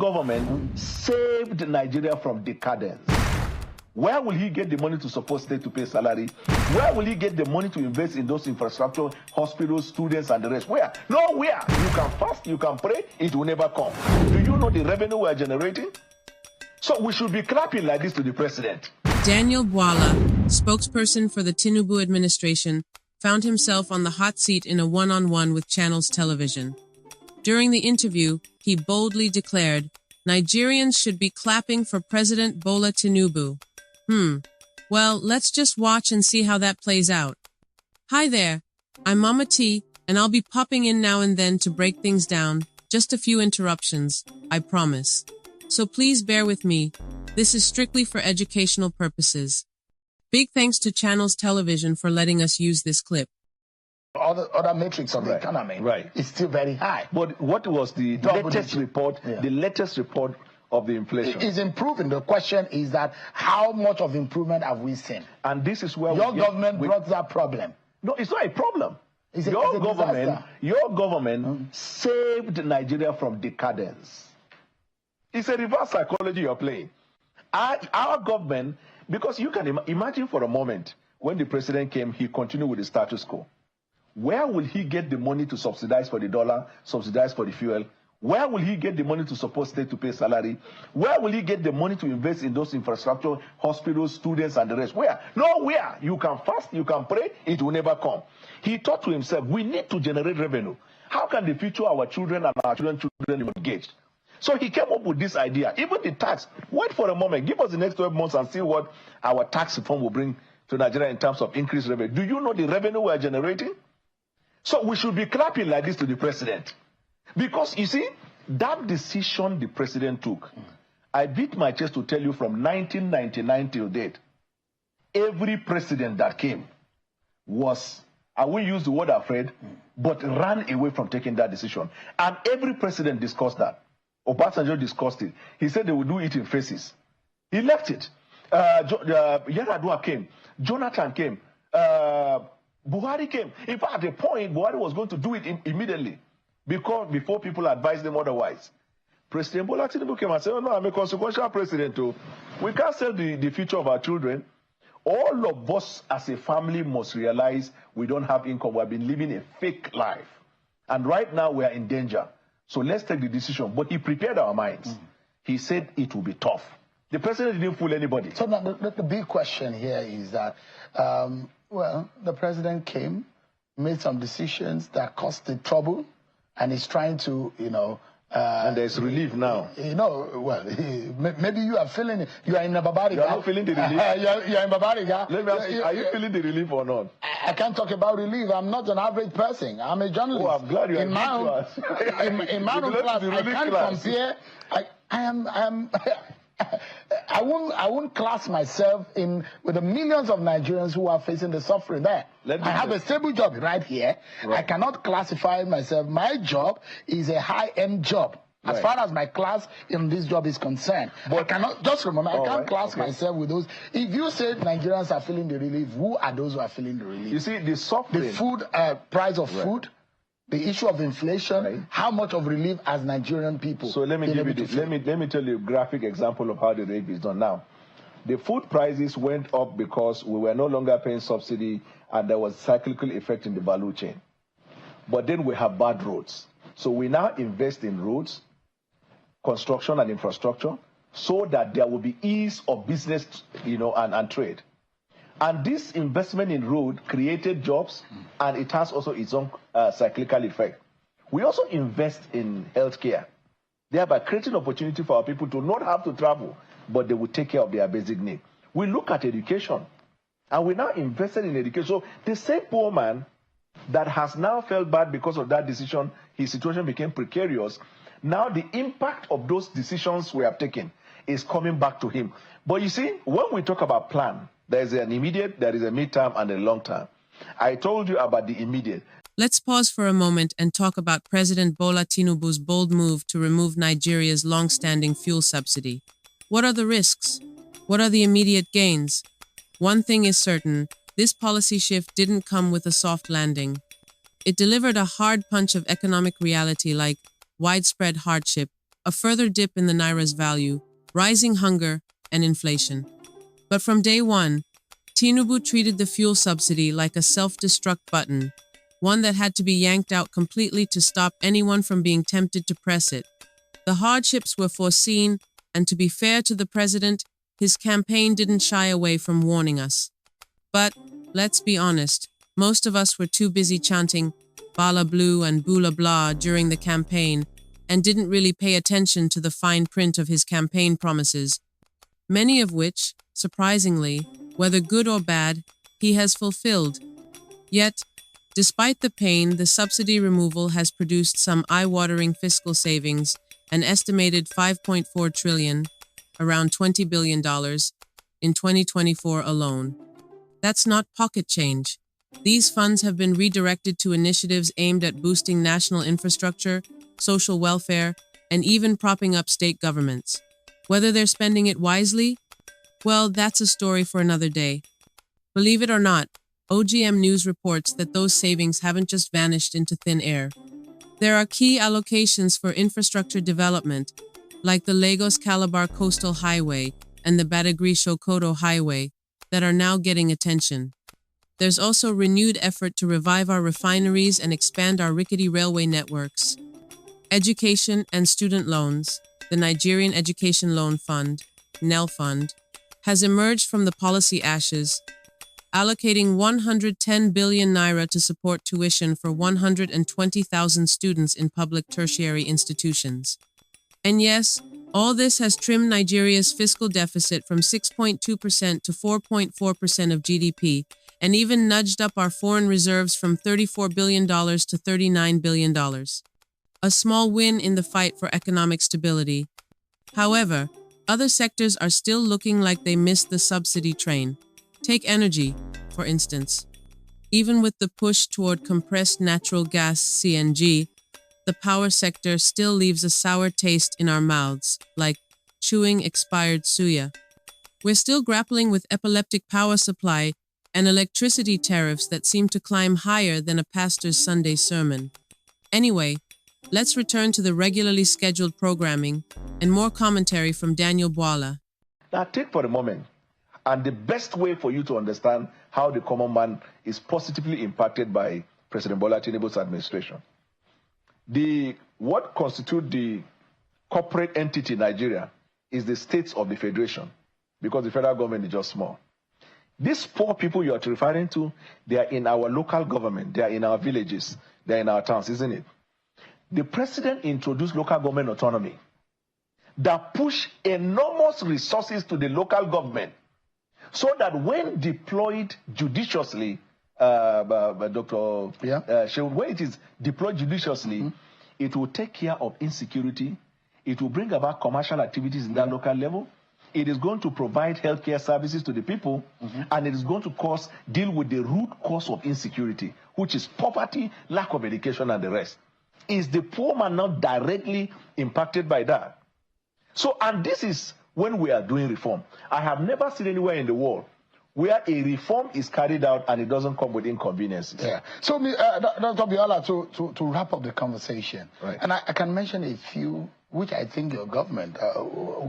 government saved Nigeria from decadence. Where will he get the money to support state to pay salary? Where will he get the money to invest in those infrastructure, hospitals, students, and the rest? Where? Nowhere. You can fast, you can pray, it will never come. Do you know the revenue we are generating? So we should be clapping like this to the president. Daniel Bwala, spokesperson for the Tinubu administration, found himself on the hot seat in a one-on-one with Channels Television. During the interview, he boldly declared, Nigerians should be clapping for President Bola Tinubu. Well, let's just watch and see how that plays out. Hi there, I'm Mama T, and I'll be popping in now and then to break things down. Just a few interruptions, I promise. So please bear with me. This is strictly for educational purposes. Big thanks to Channels Television for letting us use this clip. Other metrics of the economy is still very high. But what was the latest report? Yeah. The latest report of the inflation is improving. The question is that how much of improvement have we seen? And this is where your government brought that problem. No, it's not a problem. Your government saved Nigeria from decadence. It's a reverse psychology you're playing. Our government, because you can imagine for a moment when the president came, he continued with the status quo. Where will he get the money to subsidize for the dollar, subsidize for the fuel? Where will he get the money to support state to pay salary? Where will he get the money to invest in those infrastructure, hospitals, students, and the rest? Where? Nowhere. You can fast, you can pray, it will never come. He thought to himself, we need to generate revenue. How can the future of our children and our children be engaged? So he came up with this idea. Even the tax, wait for a moment, give us the next 12 months and see what our tax reform will bring to Nigeria in terms of increased revenue. Do you know the revenue we are generating? So we should be clapping like this to the president. Because, you see, that decision the president took, I beat my chest to tell you from 1999 till date, every president that came was, I won't use the word afraid, but ran away from taking that decision. And every president discussed that. Obasanjo discussed it. He said they would do it in phases. He left it. Yar'Adua came. Jonathan came. Buhari came. In fact, at the point, Buhari was going to do it immediately before people advised them otherwise. President Bola Tinubu came and said, oh, no, I'm a consequential president too. We can't sell the future of our children. All of us as a family must realize we don't have income. We have been living a fake life. And right now we are in danger. So let's take the decision. But he prepared our minds. He said it will be tough. The president didn't fool anybody. So now the big question here is that, well, the president came, made some decisions that caused the trouble, and he's trying to, and there's relief now. Well, maybe you are feeling it. You are in a Babariga. You are not feeling the relief? You are in Babariga. Let me ask you, are you feeling the relief or not? I can't talk about relief. I'm not an average person. I'm a journalist. Oh, I'm glad you are in my own class. I can't compare. I won't class myself with the millions of Nigerians who are facing the suffering there. I have a stable job right here. Right. I cannot classify myself. My job is a high-end job. As far as my class in this job is concerned. But I cannot, just remember, I can't class myself with those. If you say Nigerians are feeling the relief, who are those who are feeling the relief? You see, the suffering. The food, price of food, the issue of inflation, how much of relief as Nigerian people? So let me give you this. Let me tell you a graphic example of how the relief is done now. The food prices went up because we were no longer paying subsidy and there was cyclical effect in the value chain. But then we have bad roads. So we now invest in roads, construction and infrastructure so that there will be ease of business, and trade. And this investment in road created jobs, and it has also its own cyclical effect. We also invest in healthcare, thereby creating opportunity for our people to not have to travel, but they will take care of their basic need. We look at education, and we now invested in education. So the same poor man that has now felt bad because of that decision, his situation became precarious. Now the impact of those decisions we have taken is coming back to him. But you see, when we talk about plan, there is an immediate, there is a midterm, and a long term. I told you about the immediate. Let's pause for a moment and talk about President Bola Tinubu's bold move to remove Nigeria's long-standing fuel subsidy. What are the risks? What are the immediate gains? One thing is certain, this policy shift didn't come with a soft landing. It delivered a hard punch of economic reality like widespread hardship, a further dip in the naira's value, rising hunger, and inflation. But from day one, Tinubu treated the fuel subsidy like a self-destruct button, one that had to be yanked out completely to stop anyone from being tempted to press it. The hardships were foreseen, and to be fair to the president, his campaign didn't shy away from warning us. But, let's be honest, most of us were too busy chanting Bala Blue and Bula Blah during the campaign and didn't really pay attention to the fine print of his campaign promises, many of which, surprisingly, whether good or bad, he has fulfilled. Yet, despite the pain, the subsidy removal has produced some eye-watering fiscal savings, an estimated $5.4 trillion, around $20 billion, in 2024 alone. That's not pocket change. These funds have been redirected to initiatives aimed at boosting national infrastructure, social welfare, and even propping up state governments. Whether they're spending it wisely? Well, that's a story for another day. Believe it or not, OGM News reports that those savings haven't just vanished into thin air. There are key allocations for infrastructure development, like the Lagos-Calabar Coastal Highway and the Badagry-Sokoto Highway, that are now getting attention. There's also renewed effort to revive our refineries and expand our rickety railway networks. Education and student loans, the Nigerian Education Loan Fund, NEL Fund, has emerged from the policy ashes, allocating 110 billion naira to support tuition for 120,000 students in public tertiary institutions. And yes, all this has trimmed Nigeria's fiscal deficit from 6.2% to 4.4% of GDP, and even nudged up our foreign reserves from $34 billion to $39 billion. A small win in the fight for economic stability. However, other sectors are still looking like they missed the subsidy train. Take energy, for instance. Even with the push toward compressed natural gas (CNG), the power sector still leaves a sour taste in our mouths, like chewing expired suya. We're still grappling with epileptic power supply and electricity tariffs that seem to climb higher than a pastor's Sunday sermon. Anyway, let's return to the regularly scheduled programming and more commentary from Daniel Bwala. Now take for a moment, and the best way for you to understand how the common man is positively impacted by President Bola Tinubu's administration. What constitutes the corporate entity Nigeria is the states of the federation, because the federal government is just small. These poor people you are referring to, they are in our local government, they are in our villages, they are in our towns, isn't it? The president introduced local government autonomy that push enormous resources to the local government so that when deployed judiciously, Dr. When it is deployed judiciously, it will take care of insecurity, it will bring about commercial activities in that local level, it is going to provide healthcare services to the people, and it is going to deal with the root cause of insecurity, which is poverty, lack of education, and the rest. Is the poor man not directly impacted by that? So, and this is when we are doing reform. I have never seen anywhere in the world where a reform is carried out and it doesn't come with inconveniences. Yeah. So, Dr. Bwala, to wrap up the conversation, right. And I can mention a few, which I think your government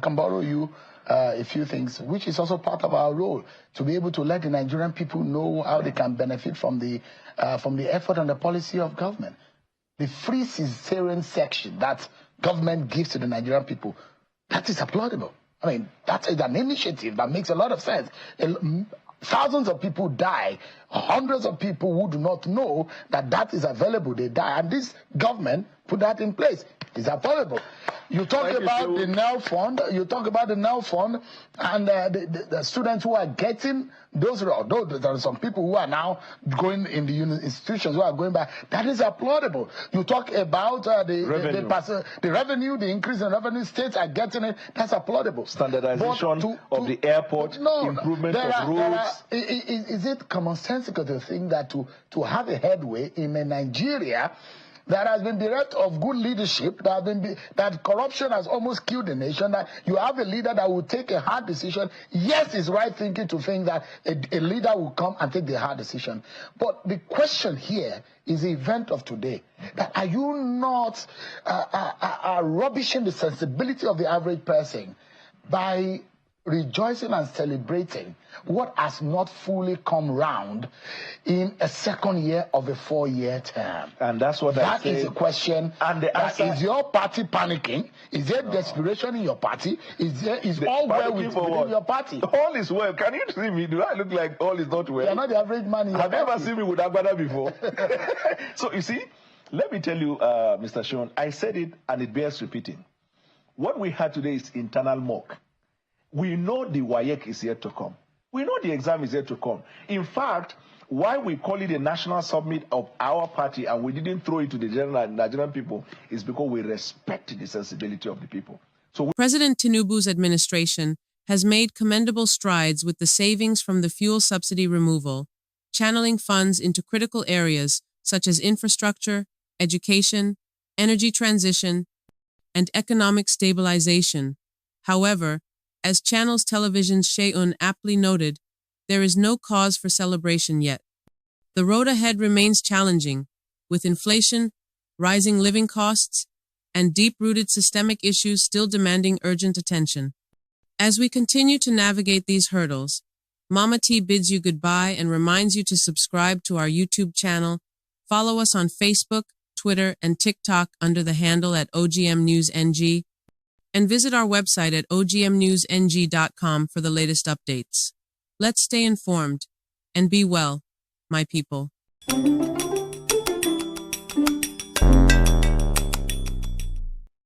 can borrow you a few things, which is also part of our role, to be able to let the Nigerian people know how they can benefit from the effort and the policy of government. The free cesarean section that government gives to the Nigerian people, that is applaudable. I mean, that is an initiative that makes a lot of sense. Thousands of people die. Hundreds of people who do not know that that is available, they die. And this government put that in place. It's affordable. You talk about the NEL Fund. You talk about the NEL Fund and the students who are getting those. Although there are some people who are now going in the institutions who are going back. That is applaudable. You talk about the revenue, the increase in revenue. States are getting it. That's applaudable. Standardization of the airport, improvement of roads. Is it commonsensical to think that to have a headway in Nigeria, that has been bereft of good leadership, that corruption has almost killed the nation, that you have a leader that will take a hard decision. Yes, it's right thinking to think that a leader will come and take the hard decision. But the question here is the event of today. That are you not rubbishing the sensibility of the average person by rejoicing and celebrating what has not fully come round in a second year of a 4-year term? And that's what I say. That is the question. And the answer, is your party panicking? Is there desperation in your party? Is all well within your party? All is well. Can you see me? Do I look like all is not well? You're not the average man in your party. Have you ever seen me with Agbada before? So you see, let me tell you, Mr. Sean, I said it and it bears repeating. What we had today is internal mock. We know the Wike is yet to come. We know the exam is yet to come. In fact, why we call it a national summit of our party and we didn't throw it to the general Nigerian people is because we respect the sensibility of the people. So President Tinubu's administration has made commendable strides with the savings from the fuel subsidy removal, channeling funds into critical areas such as infrastructure, education, energy transition, and economic stabilization. However, as Channels Television's Sheun aptly noted, there is no cause for celebration yet. The road ahead remains challenging, with inflation, rising living costs, and deep-rooted systemic issues still demanding urgent attention. As we continue to navigate these hurdles, Mama T bids you goodbye and reminds you to subscribe to our YouTube channel, follow us on Facebook, Twitter, and TikTok under the handle at OGM News NG, and visit our website at ogmnewsng.com for the latest updates. Let's stay informed and be well, my people.